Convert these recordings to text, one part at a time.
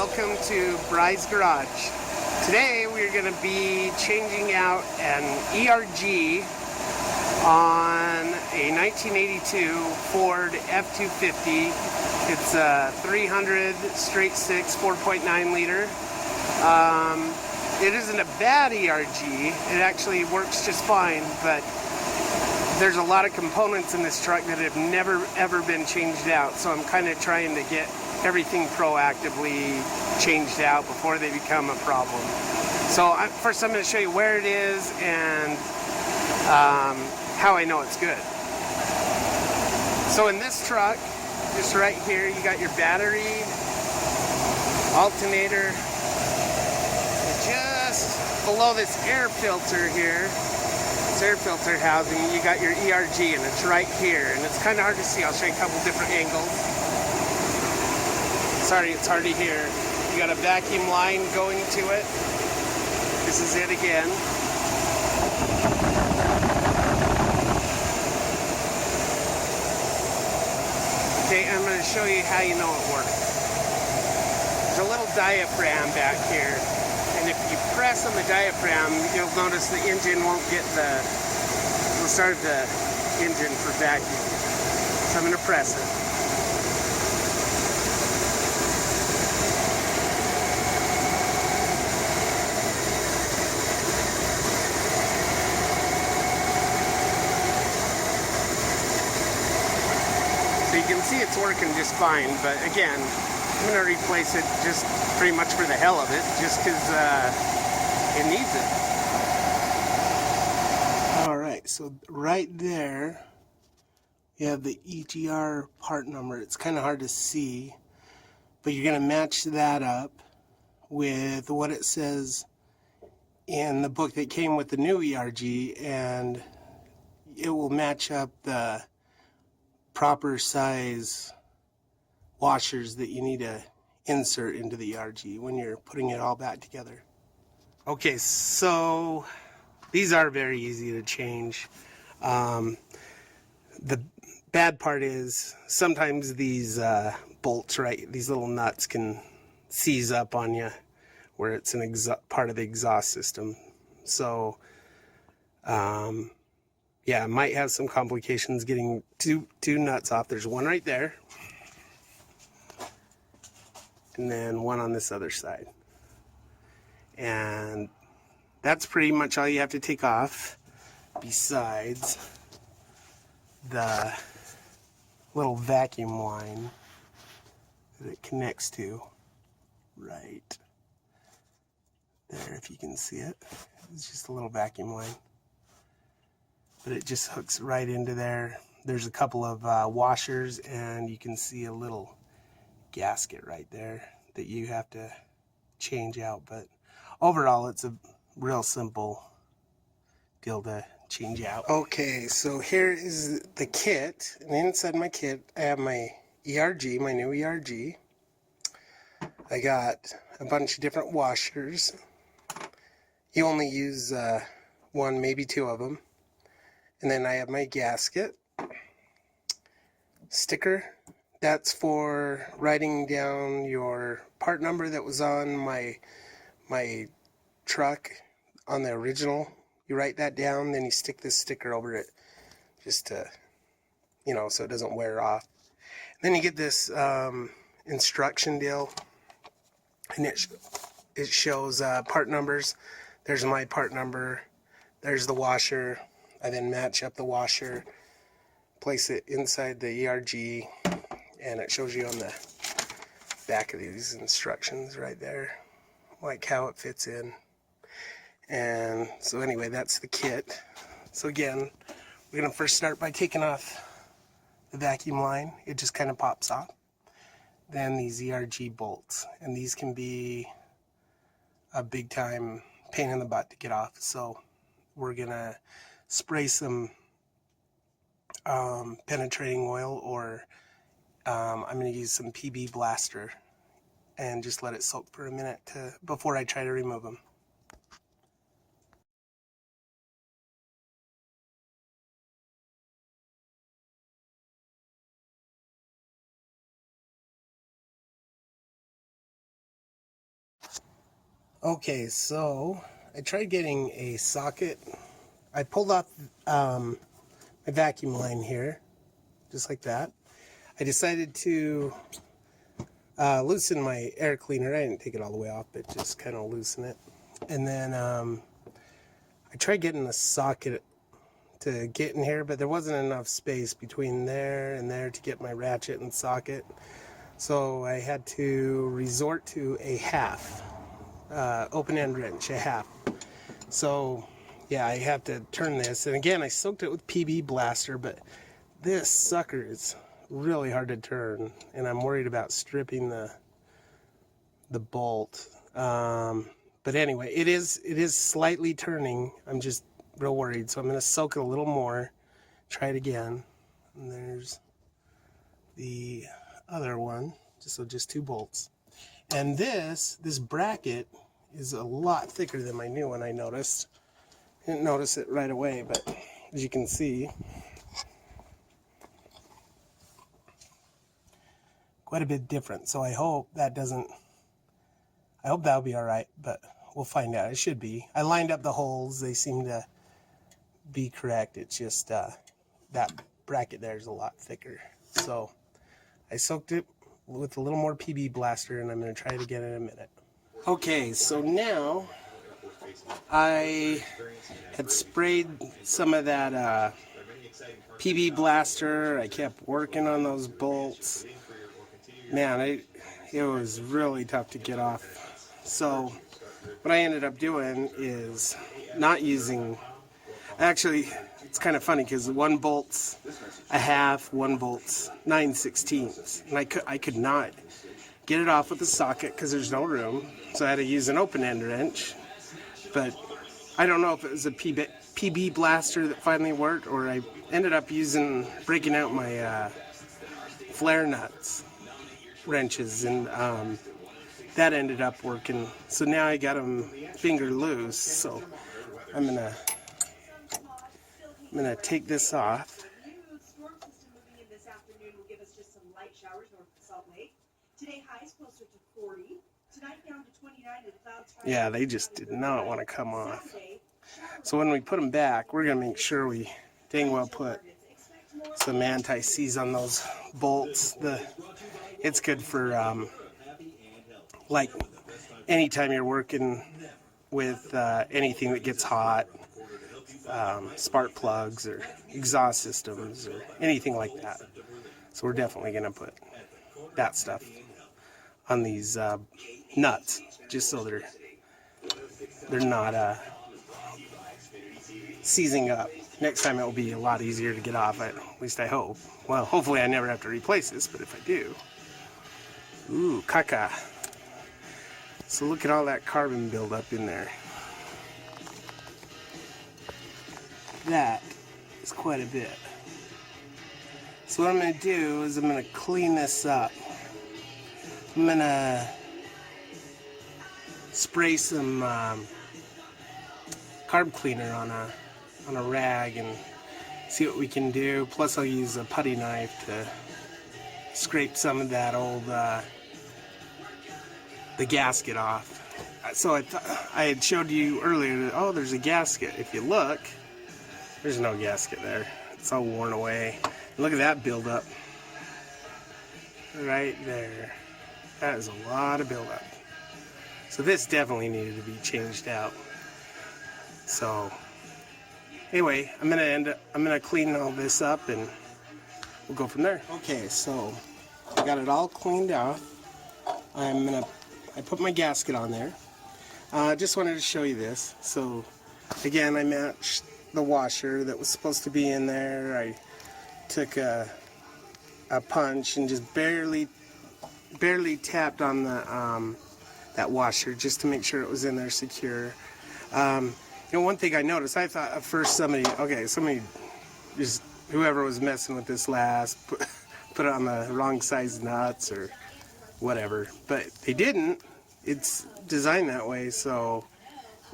welcome to Bry's Garage. Today we're going to be changing out an ERG on a 1982 Ford F-250. It's a 300 straight six 4.9 liter. It isn't a bad ERG. It actually works just fine, but there's a lot of components in this truck that have never ever been changed out, so I'm kind of trying to get everything proactively changed out before they become a problem. So first I'm going to show you where it is and how I know it's good. So in this truck, just right here, you got your battery, alternator, just below this air filter here, air filter housing, you got your ERG, and it's right here, and it's kind of hard to see. I'll show you a couple different angles. Sorry, it's hard to hear. You got a vacuum line going to it. This is it again. Okay, I'm going to show you how you know it works. There's a little diaphragm back here. And if you press on the diaphragm, you'll notice the engine won't get it'll start the engine for vacuum. So I'm going to press it. So you can see it's working just fine, but again, I'm going to replace it just pretty much for the hell of it, just because it needs it. Alright, so right there you have the EGR part number. It's kind of hard to see, but you're going to match that up with what it says in the book that came with the new ERG, and it will match up the proper size washers that you need to insert into the ERG when you're putting it all back together. Okay, so these are very easy to change. The bad part is sometimes these bolts, right, these little nuts can seize up on you where it's an part of the exhaust system. So yeah, might have some complications getting two nuts off. There's one right there, and then one on this other side. And that's pretty much all you have to take off, besides the little vacuum line that it connects to right there, if you can see it. It's just a little vacuum line, but it just hooks right into there. There's a couple of washers, and you can see a little gasket right there that you have to change out, but overall it's a real simple deal to change out. Okay, so here is the kit, and inside my kit I have my ERG, my new ERG. I got a bunch of different washers. You only use one, maybe two of them. And then I have my gasket sticker. That's for writing down your part number that was on my truck on the original. You write that down, then you stick this sticker over it just to, so it doesn't wear off. And then you get this instruction deal, and it shows part numbers. There's my part number. There's the washer. I then match up the washer, place it inside the ERG, and it shows you on the back of these instructions right there, like how it fits in. And so anyway, that's the kit. So again, we're going to first start by taking off the vacuum line. It just kind of pops off. Then these ERG bolts, and these can be a big time pain in the butt to get off. So we're going to spray some penetrating oil, or I'm going to use some PB Blaster and just let it soak for a minute before I try to remove them. Okay, so I tried getting a socket. I pulled off my vacuum line here, just like that. I decided to loosen my air cleaner. I didn't take it all the way off, but just kind of loosen it. And then I tried getting a socket to get in here, but there wasn't enough space between there and there to get my ratchet and socket. So I had to resort to a half, open-end wrench, a half. So yeah, I have to turn this. And again, I soaked it with PB Blaster, but this sucker is really hard to turn, and I'm worried about stripping the bolt. But anyway, it is slightly turning. I'm just real worried, so I'm going to soak it a little more. Try it again. And there's the other one. Just 2 bolts. And this bracket is a lot thicker than my new one, I noticed. Didn't notice it right away, but as you can see, quite a bit different. So I hope that'll be all right, but we'll find out. It should be. I lined up the holes. They seem to be correct. It's just that bracket there is a lot thicker. So I soaked it with a little more PB Blaster, and I'm going to try it again in a minute. Okay, so now I had sprayed some of that PB Blaster. I kept working on those bolts. Man, it was really tough to get off. So what I ended up doing is not using, actually it's kind of funny because one bolt's a half, one bolt's 9/16, and I could not get it off with the socket because there's no room, so I had to use an open-end wrench. But I don't know if it was a PB Blaster that finally worked, or I ended up breaking out my flare nuts wrenches, and that ended up working. So now I got them finger loose. So I'm gonna take this off. Yeah, they just did not want to come off. So when we put them back, we're gonna make sure we dang well put some anti-seize on those bolts. It's good for like anytime you're working with anything that gets hot, spark plugs or exhaust systems or anything like that. So we're definitely going to put that stuff on these nuts, just so they're not seizing up. Next time it will be a lot easier to get off, at least I hope. Well, hopefully I never have to replace this, but if I do. Ooh, caca. So look at all that carbon buildup in there. That is quite a bit. So what I'm going to do is I'm going to clean this up. I'm going to spray some carb cleaner on a rag and see what we can do. Plus I'll use a putty knife to scrape some of that old the gasket off. So I had showed you earlier that, oh, there's a gasket. If you look, there's no gasket there. It's all worn away. Look at that buildup right there. That is a lot of buildup. So this definitely needed to be changed out. So anyway, I'm gonna clean all this up and we'll go from there. Okay, so I got it all cleaned off. I put my gasket on there. Just wanted to show you this. So again, I matched the washer that was supposed to be in there. I took a punch and just barely tapped on the that washer just to make sure it was in there secure. You know, one thing I noticed, I thought at first somebody just, whoever was messing with this last put it on the wrong size nuts or whatever, but they didn't. It's designed that way so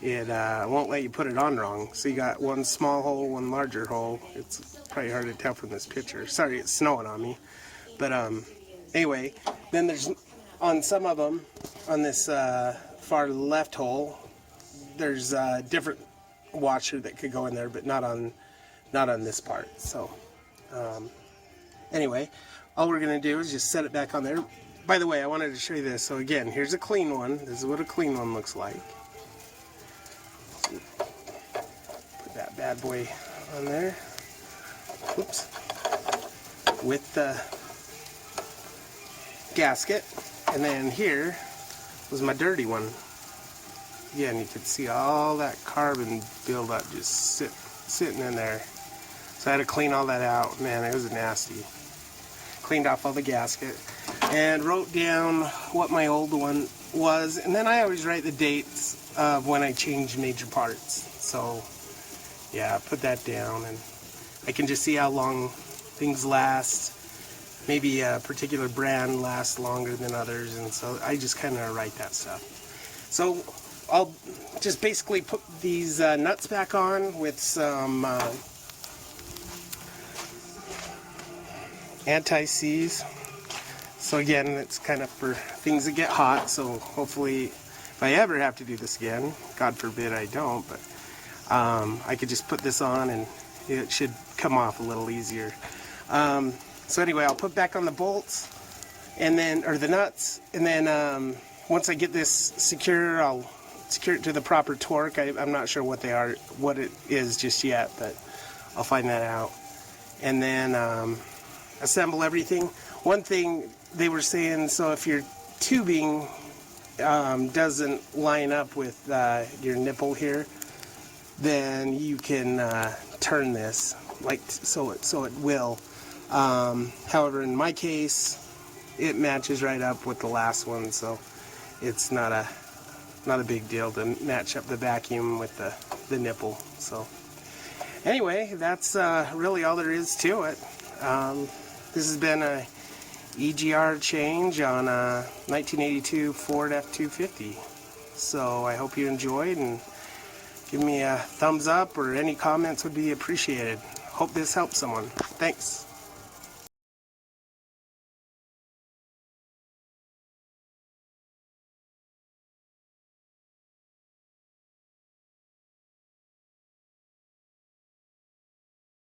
it won't let you put it on wrong. So you got one small hole, one larger hole. It's probably hard to tell from this picture. Sorry, it's snowing on me. But anyway, then there's on some of them, on this far left hole, there's a different washer that could go in there, but not on this part. So anyway, all we're going to do is just set it back on there. By the way, I wanted to show you this. So again, here's a clean one. This is what a clean one looks like. Put that bad boy on there. Whoops. With the gasket. And then here was my dirty one. Again, you could see all that carbon buildup just sitting in there. So I had to clean all that out. Man, it was nasty. Cleaned off all the gasket and wrote down what my old one was, and then I always write the dates of when I change major parts. So yeah, put that down, and I can just see how long things last. Maybe a particular brand lasts longer than others, and so I just kind of write that stuff. So I'll just basically put these nuts back on with some anti-seize. So again, it's kind of for things that get hot, so hopefully if I ever have to do this again, God forbid I don't, but I could just put this on and it should come off a little easier. So anyway, I'll put back on the bolts and then, or the nuts, and then once I get this secure, I'll secure it to the proper torque. I'm not sure what it is just yet, but I'll find that out. And then assemble everything. One thing they were saying, so if your tubing doesn't line up with your nipple here, then you can turn this like so it will. However, in my case, it matches right up with the last one, so it's not a big deal to match up the vacuum with the nipple. So anyway, that's really all there is to it. This has been a EGR change on a 1982 Ford F-250. So I hope you enjoyed, and give me a thumbs up or any comments would be appreciated. Hope this helps someone. Thanks.